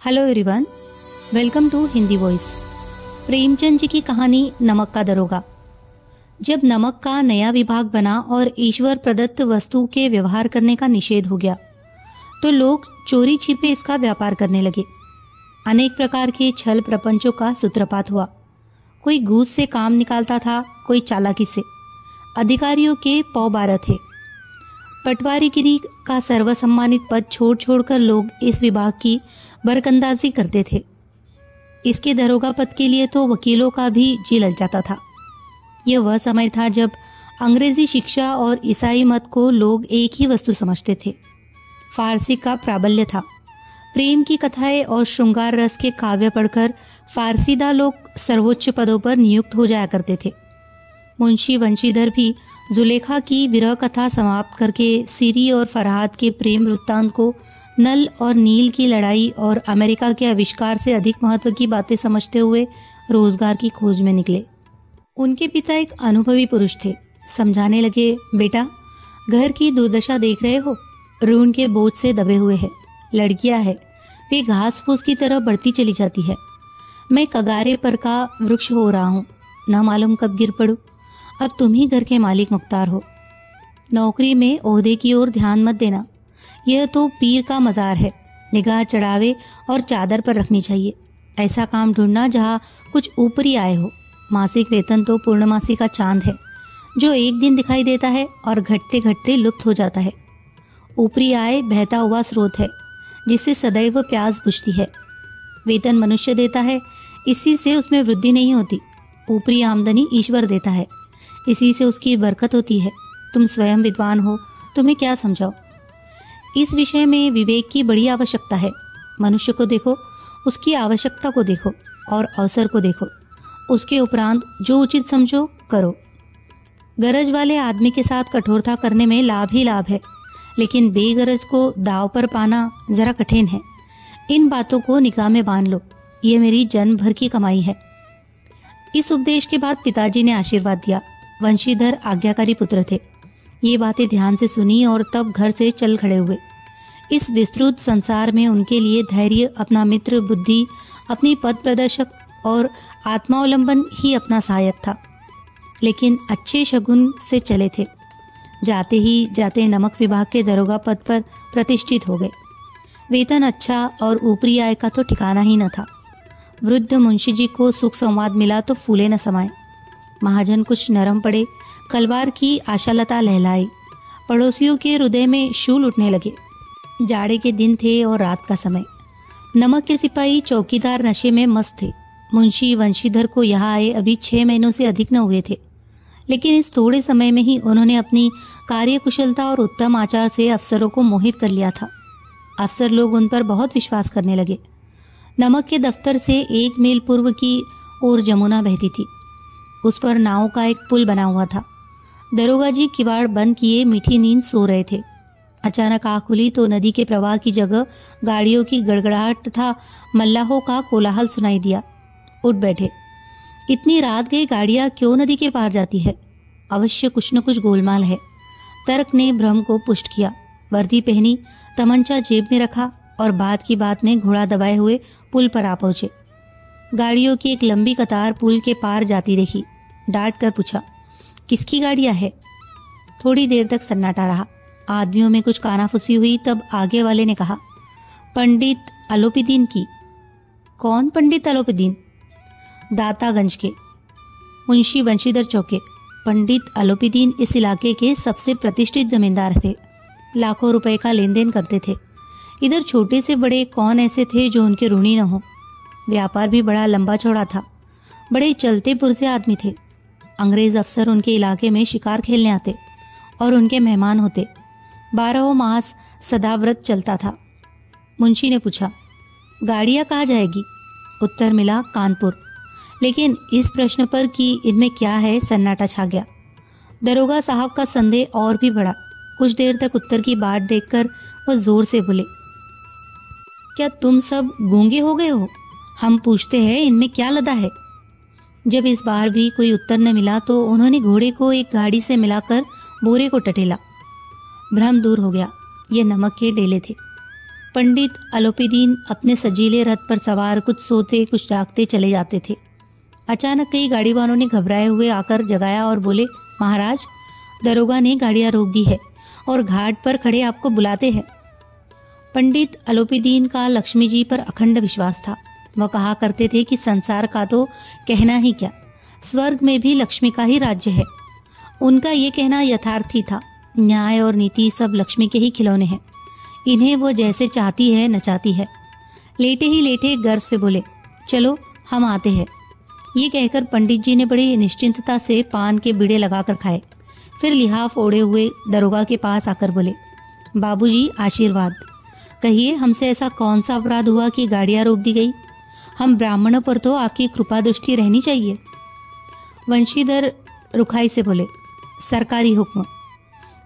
Hello everyone, welcome to Hindi voice. Premchand ji की कहानी नमक का दरोगा। जब नमक का नया विभाग बना और ईश्वर प्रदत्त वस्तु के व्यवहार करने का निषेध हो गया तो लोग चोरी छिपे इसका व्यापार करने लगे। अनेक प्रकार के छल प्रपंचों का सूत्रपात हुआ। कोई घूस से काम निकालता था, कोई चालाकी से। अधिकारियों के पौ 12 थे। पटवारीगिरी का सर्वसम्मानित पद छोड़ छोड़कर लोग इस विभाग की बरकंदाजी करते थे। इसके दरोगा पद के लिए तो वकीलों का भी जी लग जाता था। यह वह समय था जब अंग्रेजी शिक्षा और ईसाई मत को लोग एक ही वस्तु समझते थे। फारसी का प्राबल्य था। प्रेम की कथाएं और श्रृंगार रस के काव्य पढ़कर फारसीदा लोग सर्वोच्च पदों पर नियुक्त हो जाया करते थे। मुंशी वंशीधर भी जुलेखा की विरह कथा समाप्त करके सीरी और फरहाद के प्रेम वृत्तांत को नल और नील की लड़ाई और अमेरिका के आविष्कार से अधिक महत्व की बातें समझते हुए रोजगार की खोज में निकले। उनके पिता एक अनुभवी पुरुष थे। समझाने लगे, बेटा घर की दुर्दशा देख रहे हो, ऋण के बोझ से दबे हुए है। लड़कियां है, वे घास फूस की तरह बढ़ती चली जाती है। मैं कगारे पर का वृक्ष हो रहा हूँ, न मालूम कब गिर पड़ूं। अब तुम ही घर के मालिक मुख्तार हो। नौकरी में ओहदे की ओर ध्यान मत देना, यह तो पीर का मज़ार है। निगाह चढ़ावे और चादर पर रखनी चाहिए। ऐसा काम ढूंढना जहाँ कुछ ऊपरी आय हो। मासिक वेतन तो पूर्णमासी का चांद है, जो एक दिन दिखाई देता है और घटते घटते लुप्त हो जाता है। ऊपरी आय बहता हुआ स्रोत है, जिससे सदैव प्यास बुझती है। वेतन मनुष्य देता है, इसी से उसमें वृद्धि नहीं होती। ऊपरी आमदनी ईश्वर देता है, इसी से उसकी बरकत होती है। तुम स्वयं विद्वान हो, तुम्हें क्या समझाओ। इस विषय में विवेक की बड़ी आवश्यकता है। मनुष्य को देखो, उसकी आवश्यकता को देखो और अवसर को देखो। उसके उपरांत जो उचित समझो करो। गरज वाले आदमी के साथ कठोरता करने में लाभ ही लाभ है, लेकिन बेगरज को दाव पर पाना जरा कठिन है। इन बातों को निगाह में बांध लो, ये मेरी जन्म भर की कमाई है। इस उपदेश के बाद पिताजी ने आशीर्वाद दिया। वंशीधर आज्ञाकारी पुत्र थे। ये बातें ध्यान से सुनी और तब घर से चल खड़े हुए। इस विस्तृत संसार में उनके लिए धैर्य, अपना मित्र, बुद्धि, अपनी पद प्रदर्शक और आत्मावलंबन ही अपना सहायक था। लेकिन अच्छे शगुन से चले थे। जाते ही जाते नमक विभाग के दरोगा पद पर प्रतिष्ठित हो गए। वेतन अच्छा और ऊपरी आय का तो ठिकाना ही न था। वृद्ध मुंशी जी को सुख संवाद मिला तो फूले न समाये। महाजन कुछ नरम पड़े, कलवार की आशालता लहलाई। पड़ोसियों के हृदय में शूल उठने लगे। जाड़े के दिन थे और रात का समय। नमक के सिपाही चौकीदार नशे में मस्त थे। मुंशी वंशीधर को यहाँ आए अभी 6 महीनों से अधिक न हुए थे, लेकिन इस थोड़े समय में ही उन्होंने अपनी कार्यकुशलता और उत्तम आचार से अफसरों को मोहित कर लिया था। अफसर लोग उन पर बहुत विश्वास करने लगे। नमक के दफ्तर से 1 मील पूर्व की ओर जमुना बहती थी। उस पर नाव का एक पुल बना हुआ था। दरोगा जी किवाड़ बंद किए मीठी नींद सो रहे थे। अचानक आँख खुली तो नदी के प्रवाह की जगह गाड़ियों की गड़गड़ाहट तथा मल्लाहों का कोलाहल सुनाई दिया। उठ बैठे। इतनी रात गई गाड़ियाँ क्यों नदी के पार जाती है? अवश्य कुछ न कुछ गोलमाल है। तर्क ने भ्रम को पुष्ट किया। वर्दी पहनी, तमंचा जेब में रखा और बात की बात में घोड़ा दबाए हुए पुल पर आ पहुंचे। गाड़ियों की एक लंबी कतार पुल के पार जाती देखी। डांट कर पूछा, किसकी गाड़ियां है? थोड़ी देर तक सन्नाटा रहा। आदमियों में कुछ कानाफूसी हुई। तब आगे वाले ने कहा, पंडित अलोपीदीन की। कौन पंडित अलोपीदीन? दातागंज के। मुंशी वंशीधर चौके। पंडित अलोपीदीन इस इलाके के सबसे प्रतिष्ठित जमींदार थे। लाखों रुपए का लेन देन करते थे। इधर छोटे से बड़े कौन ऐसे थे जो उनके ऋणी न हो। व्यापार भी बड़ा लंबा चौड़ा था। बड़े चलते पुरजे आदमी थे। अंग्रेज अफसर उनके इलाके में शिकार खेलने आते और उनके मेहमान होते। 12 मास सदाव्रत चलता था। मुंशी ने पूछा, गाड़ियाँ कहाँ जाएगी? उत्तर मिला, कानपुर। लेकिन इस प्रश्न पर कि इनमें क्या है, सन्नाटा छा गया। दरोगा साहब का संदेह और भी बढ़ा। कुछ देर तक उत्तर की बाट देखकर वह जोर से बोले, क्या तुम सब गूंगे हो गए हो? हम पूछते हैं इनमें क्या लदा है। जब इस बार भी कोई उत्तर न मिला तो उन्होंने घोड़े को एक गाड़ी से मिलाकर बोरे को टटेला। भ्रम दूर हो गया। ये नमक के डेले थे। पंडित अलोपीदीन अपने सजीले रथ पर सवार कुछ सोते कुछ जागते चले जाते थे। अचानक कई गाड़ी वालों ने घबराए हुए आकर जगाया और बोले, महाराज, दरोगा ने गाड़ियां रोक दी है और घाट पर खड़े आपको बुलाते हैं। पंडित अलोपीदीन का लक्ष्मी जी पर अखंड विश्वास था। वह कहा करते थे कि संसार का तो कहना ही क्या, स्वर्ग में भी लक्ष्मी का ही राज्य है। उनका ये कहना यथार्थी था। न्याय और नीति सब लक्ष्मी के ही खिलौने हैं, इन्हें वो जैसे चाहती है नचाती है। लेटे ही लेटे गर्व से बोले, चलो हम आते हैं। ये कहकर पंडित जी ने बड़ी निश्चिंतता से पान के बीड़े लगाकर खाए। फिर लिहाफ ओढ़े हुए दरोगा के पास आकर बोले, बाबूजी आशीर्वाद, कहिए हमसे ऐसा कौन सा अपराध हुआ कि गाड़ियां रोक दी गई? हम ब्राह्मणों पर तो आपकी कृपा दृष्टि रहनी चाहिए। वंशीधर रुखाई से बोले, सरकारी हुक्म।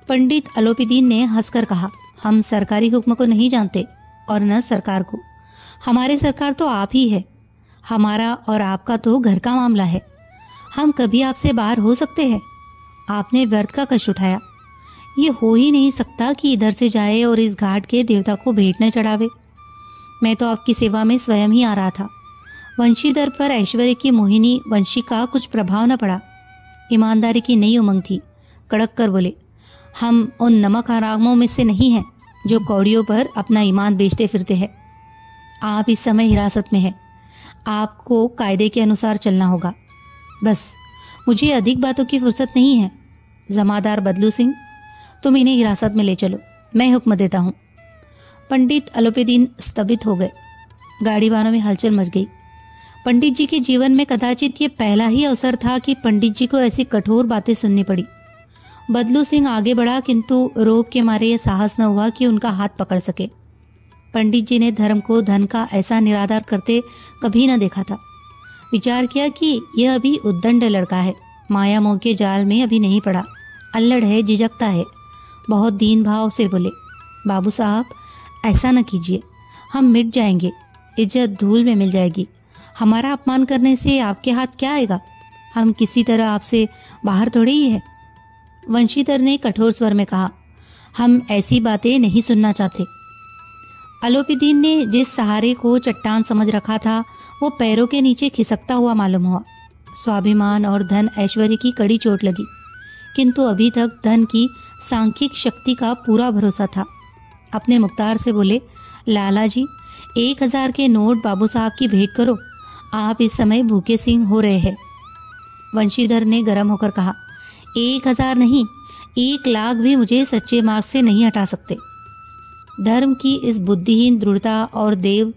पंडित अलोपीदीन ने हंसकर कहा, हम सरकारी हुक्म को नहीं जानते और न सरकार को। हमारे सरकार तो आप ही है। हमारा और आपका तो घर का मामला है। हम कभी आपसे बाहर हो सकते हैं? आपने व्यर्थ का कष्ट उठाया। ये हो ही नहीं सकता कि इधर से जाए और इस घाट के देवता को भेंट न चढ़ावे। मैं तो आपकी सेवा में स्वयं ही आ रहा था। वंशीधर पर ऐश्वर्य की मोहिनी वंशी का कुछ प्रभाव न पड़ा। ईमानदारी की नई उमंग थी। कड़क कर बोले, हम उन नमक हरामों में से नहीं हैं जो कौड़ियों पर अपना ईमान बेचते फिरते हैं। आप इस समय हिरासत में हैं। आपको कायदे के अनुसार चलना होगा। बस, मुझे अधिक बातों की फुर्सत नहीं है। जमादार बदलू सिंह, तुम इन्हें हिरासत में ले चलो, मैं हुक्म देता हूँ। पंडित अलोपीदीन स्तब्ध हो गए। गाड़ी वालों में हलचल मच गई। पंडित जी के जीवन में कदाचित ये पहला ही अवसर था कि पंडित जी को ऐसी कठोर बातें सुननी पड़ी। बदलू सिंह आगे बढ़ा, किंतु रोब के मारे यह साहस न हुआ कि उनका हाथ पकड़ सके। पंडित जी ने धर्म को धन का ऐसा निरादर करते कभी न देखा था। विचार किया कि यह अभी उद्दंड लड़का है, माया मोह के जाल में अभी नहीं पड़ा, अल्लड़ है, झिझकता है। बहुत दीन भाव से बोले, बाबू साहब ऐसा न कीजिए, हम मिट जाएंगे, इज्जत धूल में मिल जाएगी। हमारा अपमान करने से आपके हाथ क्या आएगा? हम किसी तरह आपसे बाहर थोड़े ही है। वंशीधर ने कठोर स्वर में कहा, हम ऐसी बातें नहीं सुनना चाहते। अलोपीदीन ने जिस सहारे को चट्टान समझ रखा था वो पैरों के नीचे खिसकता हुआ मालूम हुआ। स्वाभिमान और धन ऐश्वर्य की कड़ी चोट लगी, किंतु अभी तक धन की सांख्यिक शक्ति का पूरा भरोसा था। अपने मुख्तार से बोले, लाला जी 1000 के नोट बाबू साहब की भेंट करो, आप इस समय भूखे सिंह हो रहे हैं। वंशीधर ने गर्म होकर कहा, 1000 नहीं, 1 लाख भी मुझे सच्चे मार्ग से नहीं हटा सकते। धर्म की इस बुद्धिहीन दृढ़ता और देव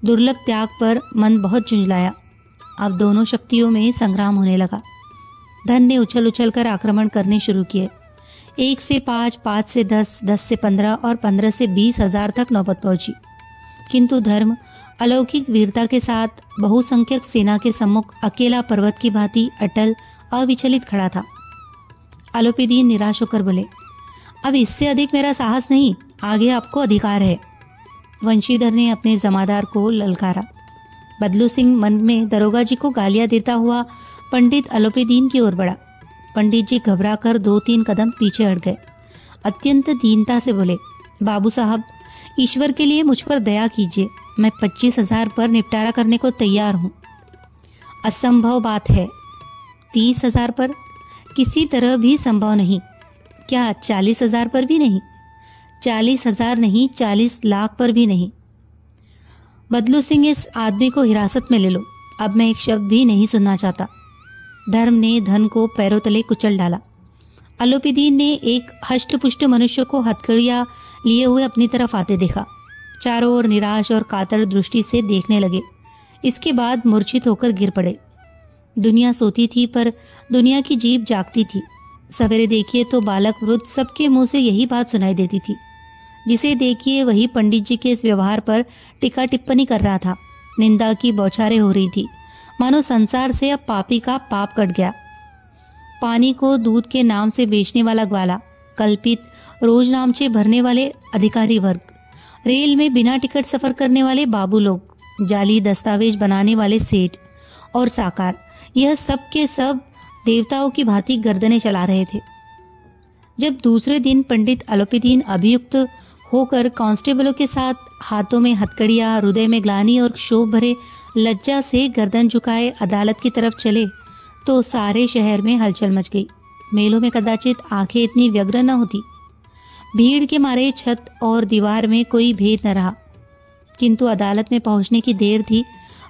दुर्लभ त्याग पर मन बहुत झुंझलाया। अब दोनों शक्तियों में संग्राम होने लगा। धन ने उछल उछल कर आक्रमण करने शुरू किए। 1 से 5, 5 से 10, 10 से 15 और 15 से 20,000 तक नौबत पहुंची। किंतु धर्म अलौकिक वीरता के साथ बहुसंख्यक सेना के सम्मुख अकेला पर्वत की भांति अटल अविचलित खड़ा था। अलोपीदीन निराश होकर बोले, अब इससे अधिक मेरा साहस नहीं, आगे आपको अधिकार है। वंशीधर ने अपने जमादार को ललकारा। बदलू सिंह मन में दरोगा जी को गालियां देता हुआ पंडित अलोपीदीन की ओर बढ़ा। पंडित जी घबरा कर 2-3 कदम पीछे हट गए। अत्यंत दीनता से बोले, बाबू साहब ईश्वर के लिए मुझ पर दया कीजिए, मैं 25,000 पर निपटारा करने को तैयार हूँ। असंभव बात है। 30,000 पर? किसी तरह भी संभव नहीं। क्या 40,000 पर भी नहीं? 40,000 नहीं, 40 लाख पर भी नहीं। बदलू सिंह, इस आदमी को हिरासत में ले लो, अब मैं एक शब्द भी नहीं सुनना चाहता। धर्म ने धन को पैरों तले कुचल डाला। अलोपीदीन ने एक हष्टपुष्ट मनुष्य को हथकड़ियां लिए हुए अपनी तरफ आते देखा। चारों ओर निराश और कातर दृष्टि से देखने लगे। इसके बाद मूर्छित होकर गिर पड़े। दुनिया सोती थी पर दुनिया की जीभ जागती थी। सवेरे देखिए तो बालक वृद्ध सबके मुंह से यही बात सुनाई देती थी। जिसे देखिए वही पंडित जी के इस व्यवहार पर टिक्का टिप्पणी कर रहा था। निंदा की बौछारें हो रही थी, मानो संसार से अब पापी का पाप कट गया। पानी को दूध के नाम से बेचने वाला ग्वाला, कल्पित रोज नामचे भरने वाले अधिकारी वर्ग, रेल में बिना टिकट सफर करने वाले बाबू लोग, जाली दस्तावेज बनाने वाले सेठ और साकार, यह सब के सब देवताओं की भांति गर्दनें चला रहे थे। जब दूसरे दिन पंडित अलोपीदीन अभियुक्त होकर कांस्टेबलों के साथ हाथों में हथकड़ियां, हृदय में ग्लानि और क्षोभ भरे लज्जा से गर्दन झुकाए अदालत की तरफ चले तो सारे शहर में हलचल मच गई। मेलों में कदाचित आंखें इतनी व्यग्र न होती। भीड़ के मारे छत और दीवार में कोई भेद न रहा। किंतु अदालत में पहुंचने की देर थी।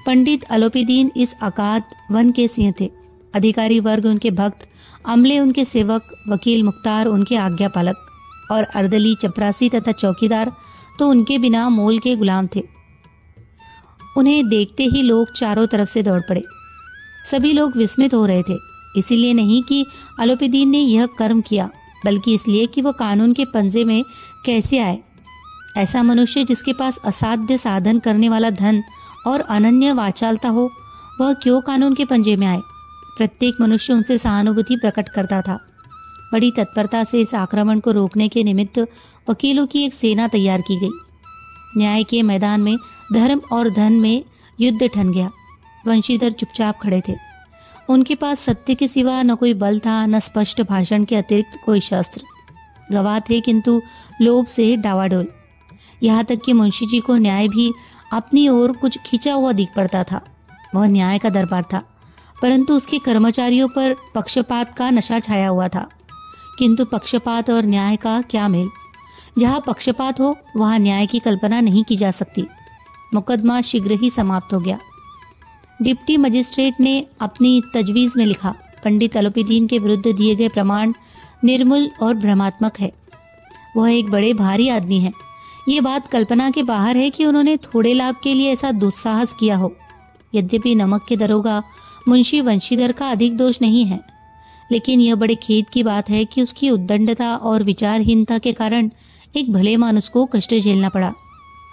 पंडित अलोपीदीन इस अगाध वन के सिंह थे। अधिकारी वर्ग उनके भक्त, अमले उनके सेवक, वकील मुख्तार उनके आज्ञापालक और अर्दली, चपरासी तथा चौकीदार तो उनके बिना मोल के गुलाम थे। उन्हें देखते ही लोग चारों तरफ से दौड़ पड़े। सभी लोग विस्मित हो रहे थे, इसीलिए नहीं कि अलोपीदीन ने यह कर्म किया, बल्कि इसलिए कि वह कानून के पंजे में कैसे आए। ऐसा मनुष्य जिसके पास असाध्य साधन करने वाला धन और अनन्य वाचालता हो, वह क्यों कानून के पंजे में आए। प्रत्येक मनुष्य उनसे सहानुभूति प्रकट करता था। बड़ी तत्परता से इस आक्रमण को रोकने के निमित्त वकीलों की एक सेना तैयार की गई। न्याय के मैदान में धर्म और धन में युद्ध ठन गया। वंशीधर चुपचाप खड़े थे। उनके पास सत्य के सिवा न कोई बल था, न स्पष्ट भाषण के अतिरिक्त कोई शस्त्र। गवाह थे किंतु लोभ से डावाडोल। यहाँ तक कि मुंशी जी को न्याय भी अपनी ओर कुछ खिंचा हुआ दिख पड़ता था। वह न्याय का दरबार था, परंतु उसके कर्मचारियों पर पक्षपात का नशा छाया हुआ था। किंतु पक्षपात और न्याय का क्या मेल। जहाँ पक्षपात हो वहाँ न्याय की कल्पना नहीं की जा सकती। मुकदमा शीघ्र ही समाप्त हो गया। डिप्टी मजिस्ट्रेट ने अपनी तजवीज़ में लिखा, पंडित अलोपीदीन के विरुद्ध दिए गए प्रमाण निर्मूल और भ्रमात्मक है। वह एक बड़े भारी आदमी है। ये बात कल्पना के बाहर है कि उन्होंने थोड़े लाभ के लिए ऐसा दुस्साहस किया हो। यद्यपि नमक के दरोगा मुंशी वंशीधर का अधिक दोष नहीं है, लेकिन यह बड़े खेद की बात है कि उसकी उद्दंडता और विचारहीनता के कारण एक भले मानुस को कष्ट झेलना पड़ा।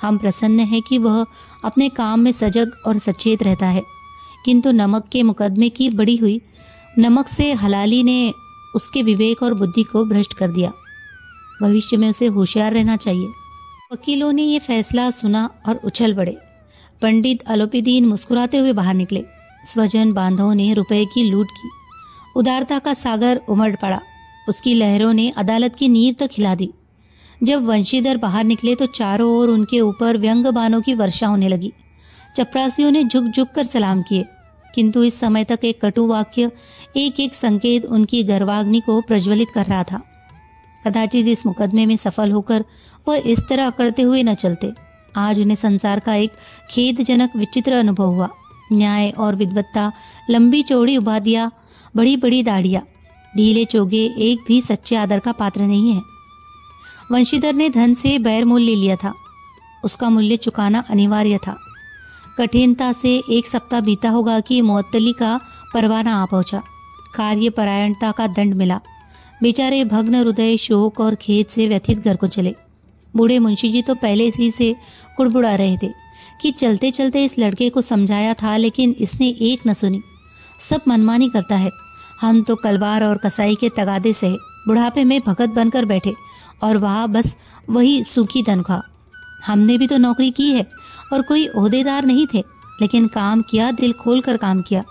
हम प्रसन्न हैं कि वह अपने काम में सजग और सचेत रहता है, किंतु नमक के मुकदमे की बड़ी हुई नमक से हलाली ने उसके विवेक और बुद्धि को भ्रष्ट कर दिया। भविष्य में उसे होशियार रहना चाहिए। वकीलों ने यह फैसला सुना और उछल पड़े। पंडित अलोपीदीन मुस्कुराते हुए बाहर निकले। स्वजन बांधवों ने रुपए की लूट की। उदारता का सागर उमड़ पड़ा। उसकी लहरों ने अदालत की नींव तक हिला दी। जब वंशीधर बाहर निकले तो चारों ओर उनके ऊपर व्यंग बाणों की वर्षा होने लगी। चपरासियों ने झुक झुक कर सलाम किए, किंतु इस समय तक एक कटु वाक्य, एक एक संकेत उनकी गर्वाग्नि को प्रज्वलित कर रहा था। कदाचित इस मुकदमे में सफल होकर वह इस तरह अकड़ते हुए न चलते। आज उन्हें संसार का एक खेदजनक विचित्र अनुभव हुआ। न्याय और विद्वत्ता, लंबी चौड़ी उपाधियां, बड़ी बड़ी दाढ़ियां, ढीले चोगे एक भी सच्चे आदर का पात्र नहीं है। वंशीधर ने धन से बैर मोल ले लिया था। उसका मूल्य चुकाना अनिवार्य था। कठिनता से एक सप्ताह बीता होगा कि मुअत्तली का परवाना आ पहुंचा। कार्यपरायणता का दंड मिला। बेचारे भग्न हृदय, शोक और खेद से व्यथित घर को चले। बूढ़े मुंशी जी तो पहले ही से कुड़बुड़ा रहे थे कि चलते चलते इस लड़के को समझाया था, लेकिन इसने एक न सुनी। सब मनमानी करता है। हम तो कलवार और कसाई के तगादे से बुढ़ापे में भगत बनकर बैठे और वहाँ बस वही सूखी तनख्वाह। हमने भी तो नौकरी की है और कोई ओहदेदार नहीं थे, लेकिन काम किया, दिल खोल कर काम किया।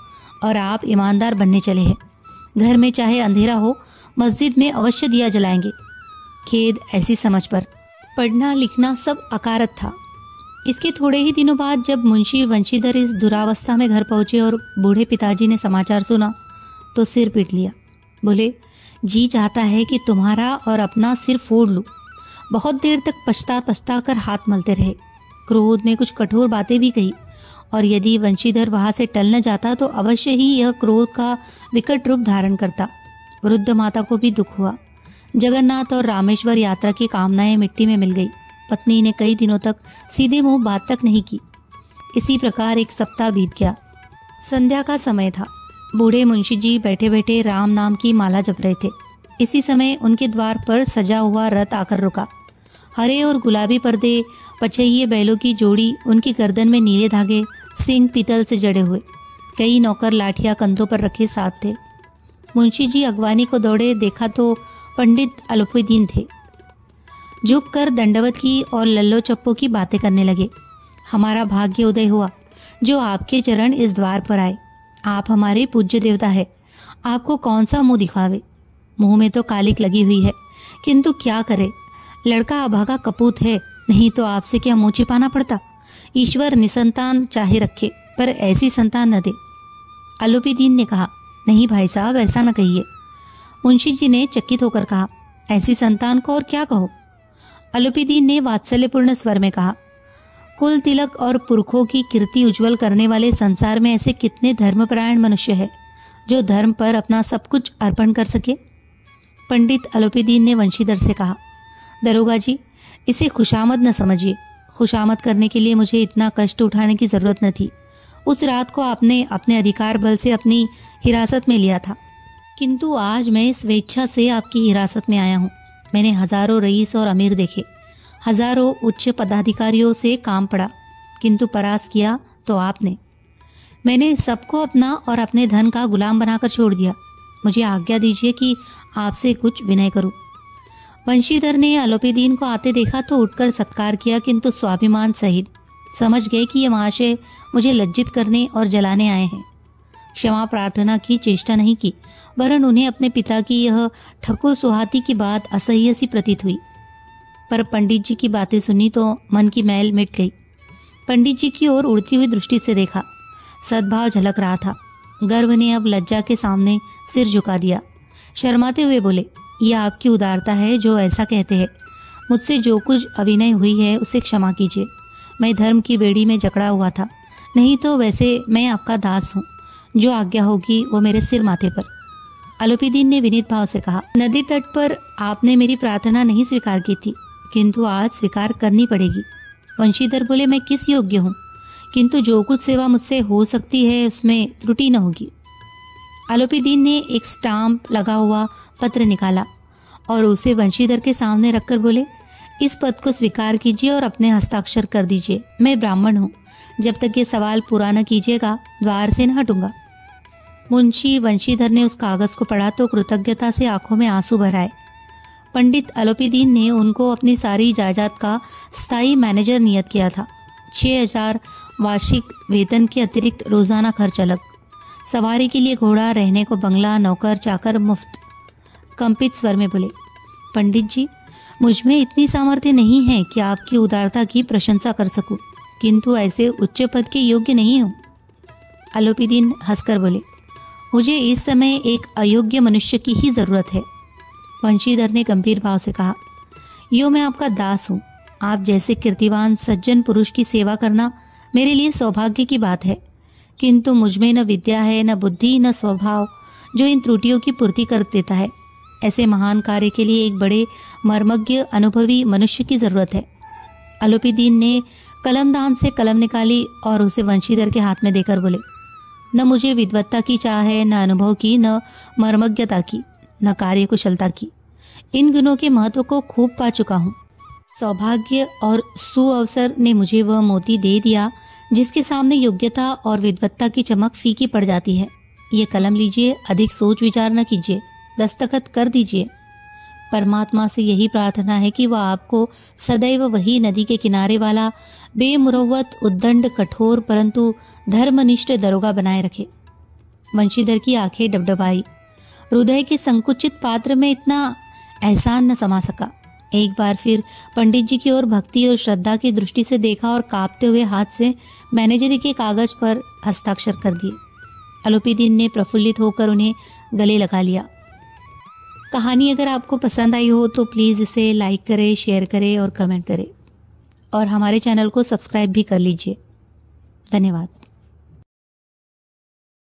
और आप ईमानदार बनने चले हैं। घर में चाहे अंधेरा हो, मस्जिद में अवश्य दिया जलाएंगे। खेद ऐसी समझ पर। पढ़ना लिखना सब अकारत था। इसके थोड़े ही दिनों बाद जब मुंशी वंशीधर इस दुरावस्था में घर पहुंचे और बूढ़े पिताजी ने समाचार सुना तो सिर पीट लिया। बोले, जी चाहता है कि तुम्हारा और अपना सिर फोड़ लूं। बहुत देर तक पछता कर हाथ मलते रहे। क्रोध में कुछ कठोर बातें भी कही, और यदि वंशीधर वहां से टल न जाता तो अवश्य ही यह क्रोध का विकट रूप धारण करता। वृद्ध माता को भी दुख हुआ। जगन्नाथ और रामेश्वर यात्रा की कामनाएं मिट्टी में मिल गई। पत्नी ने कई दिनों तक सीधे मुंह बात तक नहीं की। इसी प्रकार एक सप्ताह बीत गया। संध्या का समय था। बूढ़े मुंशी जी बैठे बैठे राम नाम की माला जप रहे थे। इसी समय उनके द्वार पर सजा हुआ रथ आकर रुका। हरे और गुलाबी पर्दे, पछैये बैलों की जोड़ी, उनकी गर्दन में नीले धागे, सींग पीतल से जड़े हुए। कई नौकर लाठियां कंधों पर रखे साथ थे। मुंशी जी अगवानी को दौड़े। देखा तो पंडित अलोपीदीन थे। झुककर दंडवत की और लल्लो चप्पो की बातें करने लगे। हमारा भाग्य उदय हुआ जो आपके चरण इस द्वार पर आए। आप हमारे पूज्य देवता है। आपको कौन सा मुंह दिखावे। मुंह में तो कालिक लगी हुई है, किंतु क्या करे। लड़का अभागा कपूत है, नहीं तो आपसे क्या मुँह छिपाना पड़ता। ईश्वर निसंतान चाहे रखे, पर ऐसी संतान न दे। आलोपीदीन ने कहा, नहीं भाई साहब, ऐसा न कहिए। मुंशी जी ने चकित होकर कहा, ऐसी संतान को और क्या कहो। आलोपीदीन ने वात्सल्यपूर्ण स्वर में कहा, कुल तिलक और पुरखों की कीर्ति उज्जवल करने वाले संसार में ऐसे कितने धर्मपरायण मनुष्य है जो धर्म पर अपना सब कुछ अर्पण कर सके। पंडित आलोपीदीन ने वंशीधर से कहा, दरोगा जी, इसे खुशामद न समझिए। खुशामद करने के लिए मुझे इतना कष्ट उठाने की जरूरत न थी। उस रात को आपने अपने अधिकार बल से अपनी हिरासत में लिया था, किंतु आज मैं स्वेच्छा से आपकी हिरासत में आया हूँ। मैंने हजारों रईस और अमीर देखे, हजारों उच्च पदाधिकारियों से काम पड़ा, किंतु परास किया तो आपने। मैंने सबको अपना और अपने धन का गुलाम बनाकर छोड़ दिया। मुझे आज्ञा दीजिए कि आपसे कुछ विनय करूं। वंशीधर ने आलोपीदीन को आते देखा तो उठकर सत्कार किया, किंतु स्वाभिमान सहित समझ गए कि ये महाशय मुझे लज्जित करने और जलाने आए हैं। क्षमा प्रार्थना की चेष्टा नहीं की, वरन उन्हें अपने पिता की यह ठकुर सुहाती की बात असह्य सी प्रतीत हुई। पर पंडित जी की बातें सुनी तो मन की मैल मिट गई। पंडित जी की ओर उड़ती हुई दृष्टि से देखा, सद्भाव झलक रहा था। गर्व ने अब लज्जा के सामने सिर झुका दिया। शर्माते हुए बोले, यह आपकी उदारता है जो ऐसा कहते हैं। मुझसे जो कुछ अविनय हुई है उसे क्षमा कीजिए। मैं धर्म की बेड़ी में जकड़ा हुआ था, नहीं तो वैसे मैं आपका दास हूँ। जो आज्ञा होगी वो मेरे सिर माथे पर। आलोपीदीन ने विनीत भाव से कहा, नदी तट पर आपने मेरी प्रार्थना नहीं स्वीकार की थी, किंतु आज स्वीकार करनी पड़ेगी। वंशीधर बोले, मैं किस योग्य हूँ, किंतु जो कुछ सेवा मुझसे हो सकती है उसमें त्रुटि न होगी। आलोपीदीन ने एक स्टाम्प लगा हुआ पत्र निकाला और उसे वंशीधर के सामने रखकर बोले, इस पद को स्वीकार कीजिए और अपने हस्ताक्षर कर दीजिए। मैं ब्राह्मण हूँ, जब तक ये सवाल पूरा न कीजिएगा द्वार से न हटूंगा। मुंशी वंशीधर ने उस कागज को पढ़ा तो कृतज्ञता से आंखों में आंसू भर आए। पंडित आलोपीदीन ने उनको अपनी सारी जायदाद का स्थायी मैनेजर नियत किया था। 6000 वार्षिक वेतन के अतिरिक्त रोजाना खर्च अलग, सवारी के लिए घोड़ा, रहने को बंगला, नौकर चाकर मुफ्त। कंपित स्वर में बोले, पंडित जी, मुझ में इतनी सामर्थ्य नहीं है कि आपकी उदारता की प्रशंसा कर सकूं, किंतु ऐसे उच्च पद के योग्य नहीं हूं। आलोपीदीन हंसकर बोले, मुझे इस समय एक अयोग्य मनुष्य की ही जरूरत है। वंशीधर ने गंभीर भाव से कहा, यो मैं आपका दास हूँ। आप जैसे कीर्तिवान सज्जन पुरुष की सेवा करना मेरे लिए सौभाग्य की बात है, किंतु मुझमें न विद्या है, न बुद्धि, न स्वभाव जो इन त्रुटियों की पूर्ति कर देता है। ऐसे महान कार्य के लिए एक बड़े मर्मज्ञ अनुभवी मनुष्य की जरूरत है। आलोपीदीन ने कलमदान से कलम निकाली और उसे वंशीधर के हाथ में देकर बोले, न मुझे विद्वत्ता की चाह है, न अनुभव की, न मर्मज्ञता की, न कार्य कुशलता की। इन गुणों के महत्व को खूब पा चुका हूँ। सौभाग्य और सुअवसर ने मुझे वह मोती दे दिया जिसके सामने योग्यता और विद्वत्ता की चमक फीकी पड़ जाती है। ये कलम लीजिए, अधिक सोच विचार न कीजिए, दस्तखत कर दीजिए। परमात्मा से यही प्रार्थना है कि वह आपको सदैव वही नदी के किनारे वाला बेमुरव्वत, उद्दंड, कठोर परंतु धर्मनिष्ठ दरोगा बनाए रखे। वंशीधर की आंखें डबडबाई। हृदय के संकुचित पात्र में इतना एहसान न समा सका। एक बार फिर पंडित जी की ओर भक्ति और श्रद्धा की दृष्टि से देखा और कांपते हुए हाथ से मैनेजरी के कागज पर हस्ताक्षर कर दिए। आलोपीदीन ने प्रफुल्लित होकर उन्हें गले लगा लिया। कहानी अगर आपको पसंद आई हो तो प्लीज़ इसे लाइक करें, शेयर करें और कमेंट करें, और हमारे चैनल को सब्सक्राइब भी कर लीजिए। धन्यवाद।